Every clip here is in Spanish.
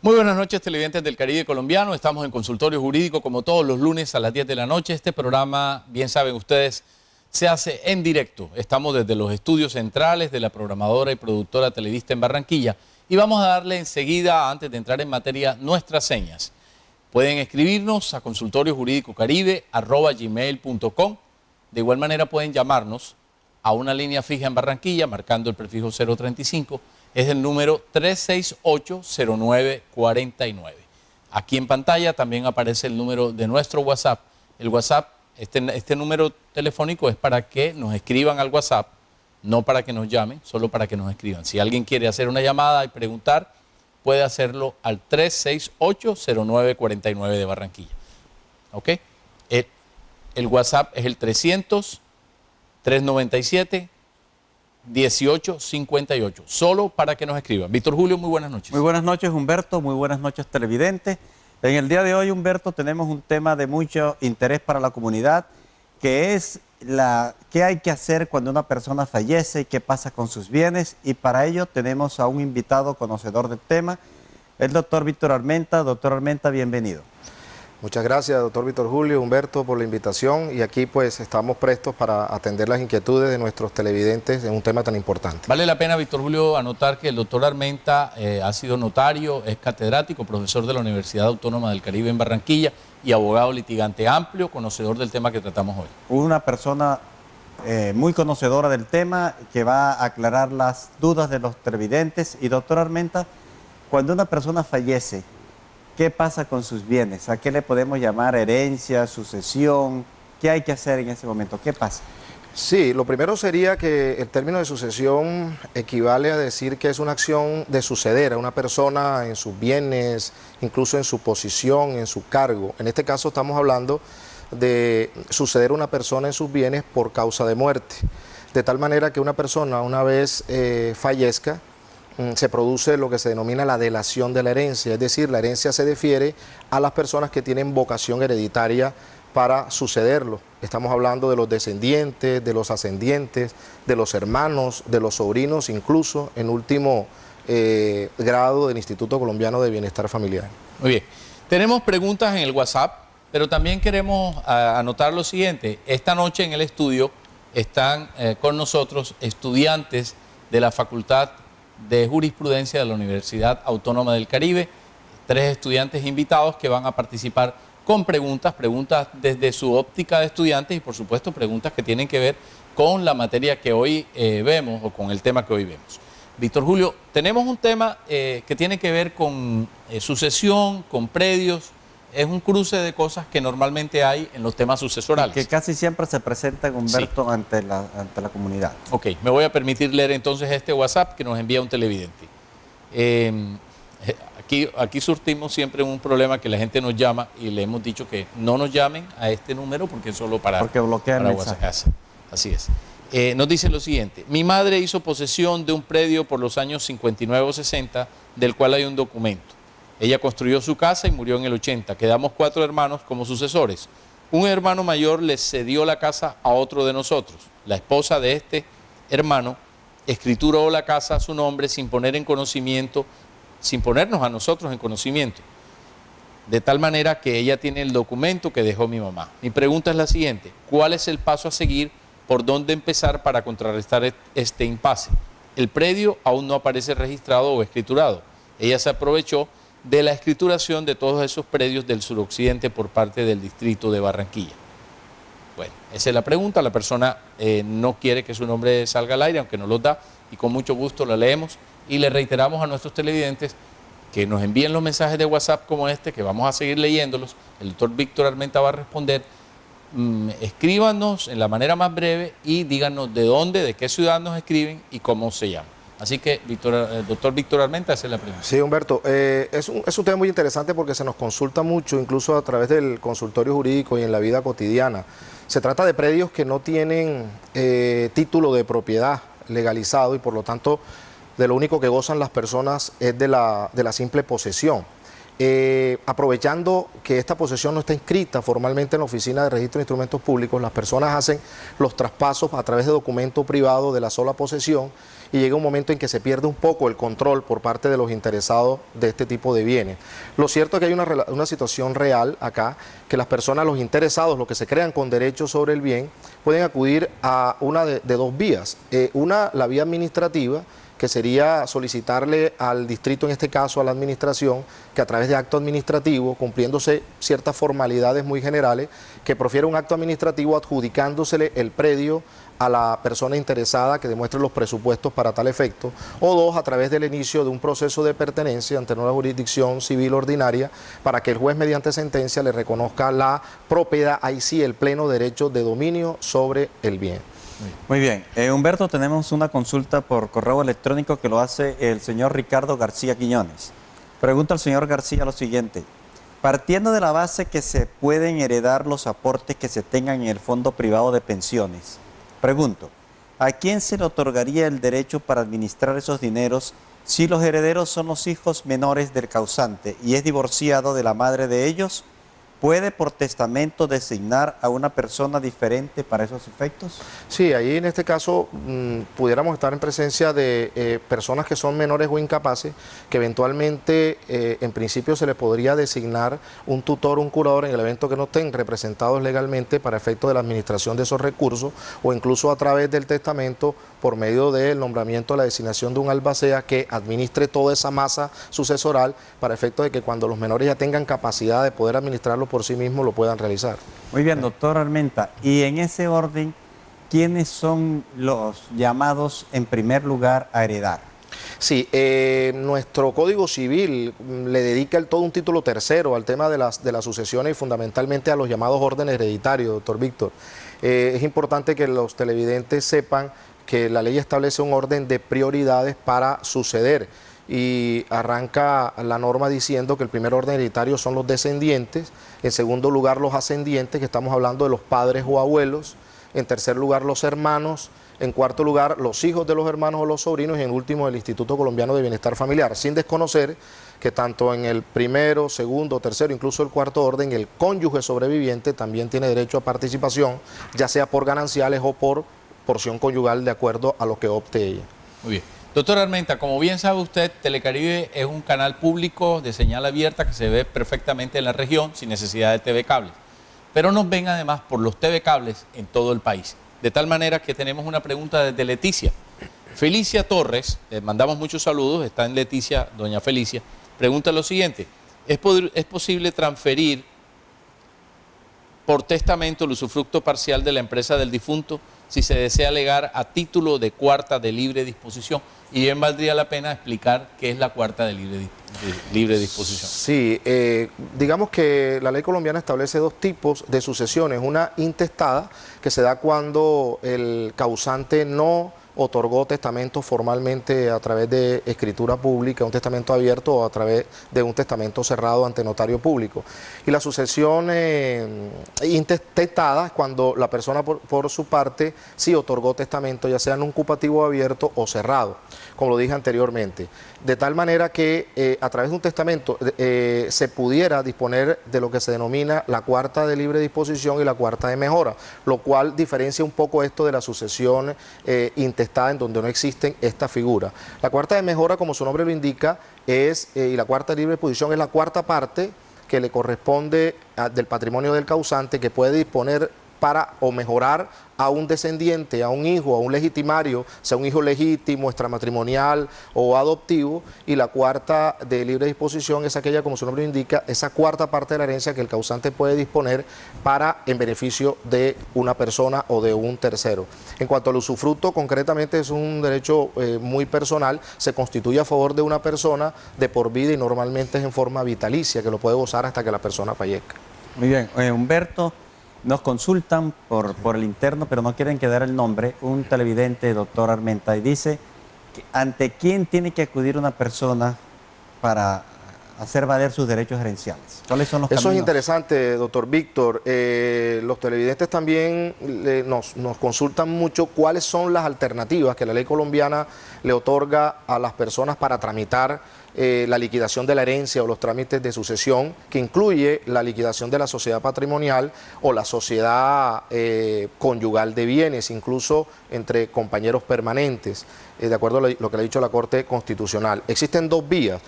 Muy buenas noches, televidentes del Caribe colombiano. Estamos en Consultorio Jurídico como todos los lunes a las 10 de la noche. Este programa, bien saben ustedes, se hace en directo. Estamos desde los estudios centrales de la programadora y productora Televista en Barranquilla y vamos a darle enseguida, antes de entrar en materia, nuestras señas. Pueden escribirnos a consultoriojurídicocaribe@gmail.com. De igual manera pueden llamarnos a una línea fija en Barranquilla marcando el prefijo 035. Es el número 368-0949. Aquí en pantalla también aparece el número de nuestro WhatsApp. El WhatsApp, este número telefónico es para que nos escriban al WhatsApp, no para que nos llamen, solo para que nos escriban. Si alguien quiere hacer una llamada y preguntar, puede hacerlo al 368-0949 de Barranquilla. ¿Ok? El WhatsApp es el 300-397-1858, solo para que nos escriban. Víctor Julio, muy buenas noches. Muy buenas noches, Humberto, muy buenas noches, televidentes. En el día de hoy, Humberto, tenemos un tema de mucho interés para la comunidad, que es qué hay que hacer cuando una persona fallece y qué pasa con sus bienes. Y para ello tenemos a un invitado conocedor del tema, el doctor Víctor Armenta. Doctor Armenta, bienvenido. Muchas gracias, doctor Víctor Julio, Humberto, por la invitación, y aquí pues estamos prestos para atender las inquietudes de nuestros televidentes en un tema tan importante. Vale la pena, Víctor Julio, anotar que el doctor Armenta ha sido notario, es catedrático, profesor de la Universidad Autónoma del Caribe en Barranquilla y abogado litigante amplio, conocedor del tema que tratamos hoy. Una persona muy conocedora del tema que va a aclarar las dudas de los televidentes. Y doctor Armenta, cuando una persona fallece, ¿qué pasa con sus bienes? ¿A qué le podemos llamar herencia, sucesión? ¿Qué hay que hacer en ese momento? ¿Qué pasa? Sí, lo primero sería que el término de sucesión equivale a decir que es una acción de suceder a una persona en sus bienes, incluso en su posición, en su cargo. En este caso estamos hablando de suceder a una persona en sus bienes por causa de muerte. De tal manera que una persona, una vez fallezca, se produce lo que se denomina la delación de la herencia, es decir, la herencia se defiere a las personas que tienen vocación hereditaria para sucederlo. Estamos hablando de los descendientes, de los ascendientes, de los hermanos, de los sobrinos, incluso en último grado del Instituto Colombiano de Bienestar Familiar. Muy bien, tenemos preguntas en el WhatsApp, pero también queremos anotar lo siguiente. Esta noche en el estudio están con nosotros estudiantes de la Facultad de Jurisprudencia de la Universidad Autónoma del Caribe, 3 estudiantes invitados que van a participar con preguntas desde su óptica de estudiantes y por supuesto preguntas que tienen que ver con la materia que hoy vemos o con el tema que hoy vemos. Víctor Julio, tenemos un tema que tiene que ver con sucesión, con predios. Es un cruce de cosas que normalmente hay en los temas sucesorales. Que casi siempre se presentan, Humberto, sí, ante la comunidad. Ok, me voy a permitir leer entonces este WhatsApp que nos envía un televidente. Aquí surtimos siempre un problema que la gente nos llama y le hemos dicho que no nos llamen a este número porque es solo porque bloquean el mensaje. Así es. Nos dice lo siguiente: mi madre hizo posesión de un predio por los años 59 o 60, del cual hay un documento. Ella construyó su casa y murió en el 80. Quedamos 4 hermanos como sucesores. Un hermano mayor le cedió la casa a otro de nosotros. La esposa de este hermano escrituró la casa a su nombre sin ponernos a nosotros en conocimiento. De tal manera que ella tiene el documento que dejó mi mamá. Mi pregunta es la siguiente: ¿cuál es el paso a seguir? ¿Por dónde empezar para contrarrestar este impasse? El predio aún no aparece registrado o escriturado. Ella se aprovechó de la escrituración de todos esos predios del suroccidente por parte del distrito de Barranquilla. Bueno, esa es la pregunta. La persona no quiere que su nombre salga al aire, aunque nos lo da, y con mucho gusto la leemos y le reiteramos a nuestros televidentes que nos envíen los mensajes de WhatsApp como este, que vamos a seguir leyéndolos. El doctor Víctor Armenta va a responder. Escríbanos en la manera más breve y díganos de dónde, de qué ciudad nos escriben y cómo se llama. Así que, doctor Víctor Armenta, esa es la pregunta. Sí, Humberto, es un tema muy interesante porque se nos consulta mucho, incluso a través del consultorio jurídico y en la vida cotidiana. Se trata de predios que no tienen título de propiedad legalizado y por lo tanto de lo único que gozan las personas es de la simple posesión. aprovechando que esta posesión no está inscrita formalmente en la Oficina de Registro de Instrumentos Públicos, las personas hacen los traspasos a través de documento privado de la sola posesión y llega un momento en que se pierde un poco el control por parte de los interesados de este tipo de bienes. Lo cierto es que hay una situación real acá, que las personas, los interesados, los que se crean con derechos sobre el bien, pueden acudir a una de dos vías. Una, la vía administrativa, que sería solicitarle al distrito, en este caso a la administración, que a través de acto administrativo, cumpliéndose ciertas formalidades muy generales, que profiera un acto administrativo adjudicándosele el predio a la persona interesada que demuestre los presupuestos para tal efecto, o dos, a través del inicio de un proceso de pertenencia ante una jurisdicción civil ordinaria para que el juez mediante sentencia le reconozca la propiedad, ahí sí el pleno derecho de dominio sobre el bien. Muy bien. Humberto, tenemos una consulta por correo electrónico que lo hace el señor Ricardo García Quiñones. Pregunta al señor García lo siguiente: partiendo de la base que se pueden heredar los aportes que se tengan en el fondo privado de pensiones, pregunto, ¿a quién se le otorgaría el derecho para administrar esos dineros si los herederos son los hijos menores del causante y es divorciado de la madre de ellos? ¿Puede por testamento designar a una persona diferente para esos efectos? Sí, ahí en este caso pudiéramos estar en presencia de personas que son menores o incapaces, que eventualmente en principio se les podría designar un tutor o un curador en el evento que no estén representados legalmente para efecto de la administración de esos recursos, o incluso a través del testamento por medio del nombramiento de la designación de un albacea que administre toda esa masa sucesoral para efecto de que cuando los menores ya tengan capacidad de poder administrarlo por sí mismos lo puedan realizar. Muy bien, doctor Armenta. Y en ese orden, ¿quiénes son los llamados en primer lugar a heredar? Sí, nuestro Código Civil le dedica todo un título tercero al tema de las sucesiones y fundamentalmente a los llamados órdenes hereditarios, doctor Víctor. Es importante que los televidentes sepan que la ley establece un orden de prioridades para suceder y arranca la norma diciendo que el primer orden hereditario son los descendientes, en segundo lugar los ascendientes, que estamos hablando de los padres o abuelos, en tercer lugar los hermanos, en cuarto lugar los hijos de los hermanos o los sobrinos y en último el Instituto Colombiano de Bienestar Familiar, sin desconocer que tanto en el primero, segundo, tercero, incluso el cuarto orden, el cónyuge sobreviviente también tiene derecho a participación, ya sea por gananciales o por porción conyugal de acuerdo a lo que opte ella. Muy bien. Doctor Armenta, como bien sabe usted, Telecaribe es un canal público de señal abierta que se ve perfectamente en la región sin necesidad de TV Cables. Pero nos ven además por los TV Cables en todo el país. De tal manera que tenemos una pregunta desde Leticia. Felicia Torres, mandamos muchos saludos, está en Leticia, doña Felicia, pregunta lo siguiente: ¿es posible transferir por testamento el usufructo parcial de la empresa del difunto si se desea legar a título de cuarta de libre disposición? Y bien valdría la pena explicar qué es la cuarta de libre disposición. Sí, digamos que la ley colombiana establece dos tipos de sucesiones. Una intestada, que se da cuando el causante no otorgó testamento formalmente a través de escritura pública, un testamento abierto o a través de un testamento cerrado ante notario público. Y la sucesión intestada es cuando la persona por su parte sí otorgó testamento, ya sea en un cupativo abierto o cerrado, como lo dije anteriormente. De tal manera que a través de un testamento se pudiera disponer de lo que se denomina la cuarta de libre disposición y la cuarta de mejora, lo cual diferencia un poco esto de la sucesión intestada, en donde no existen esta figura. La cuarta de mejora, como su nombre lo indica, y la cuarta de libre disposición es la cuarta parte que le corresponde del patrimonio del causante, que puede disponer para o mejorar a un descendiente, a un hijo, a un legitimario, sea un hijo legítimo, extramatrimonial o adoptivo, y la cuarta de libre disposición es aquella, como su nombre indica, esa cuarta parte de la herencia que el causante puede disponer en beneficio de una persona o de un tercero. En cuanto al usufructo, concretamente es un derecho muy personal, se constituye a favor de una persona de por vida y normalmente es en forma vitalicia, que lo puede gozar hasta que la persona fallezca. Muy bien, Humberto. Nos consultan por el interno, pero no quieren quedar el nombre, un televidente, doctor Armenta, y dice, ¿ante quién tiene que acudir una persona para hacer valer sus derechos gerenciales? ¿Cuáles son los caminos? Eso es interesante, doctor Víctor. Los televidentes también nos consultan mucho cuáles son las alternativas que la ley colombiana le otorga a las personas para tramitar la liquidación de la herencia o los trámites de sucesión, que incluye la liquidación de la sociedad patrimonial o la sociedad conyugal de bienes, incluso entre compañeros permanentes, de acuerdo a lo que le ha dicho la Corte Constitucional. Existen dos vías.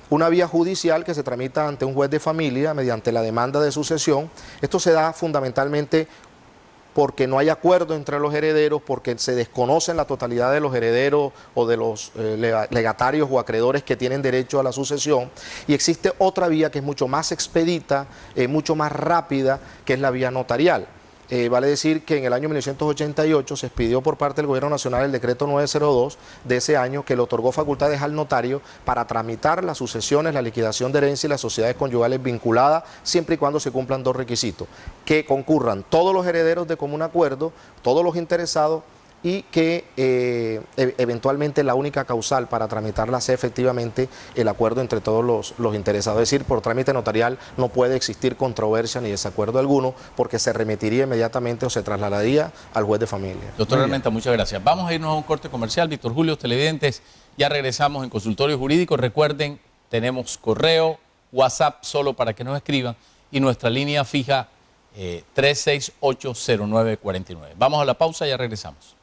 Una vía judicial que se tramita ante un juez de familia mediante la demanda de sucesión. Esto se da fundamentalmente porque no hay acuerdo entre los herederos, porque se desconocen la totalidad de los herederos o de los legatarios o acreedores que tienen derecho a la sucesión. Y existe otra vía que es mucho más expedita, mucho más rápida, que es la vía notarial. Vale decir que en el año 1988 se expidió por parte del Gobierno Nacional el decreto 902 de ese año, que le otorgó facultades al notario para tramitar las sucesiones, la liquidación de herencia y las sociedades conyugales vinculadas, siempre y cuando se cumplan dos requisitos: que concurran todos los herederos de común acuerdo, todos los interesados, y que eventualmente la única causal para tramitarla sea efectivamente el acuerdo entre todos los interesados. Es decir, por trámite notarial no puede existir controversia ni desacuerdo alguno, porque se remitiría inmediatamente o se trasladaría al juez de familia. Doctor Armenta, muchas gracias. Vamos a irnos a un corte comercial. Víctor Julio, televidentes, ya regresamos en Consultorio Jurídico. Recuerden, tenemos correo, WhatsApp solo para que nos escriban, y nuestra línea fija 3680949. Vamos a la pausa y ya regresamos.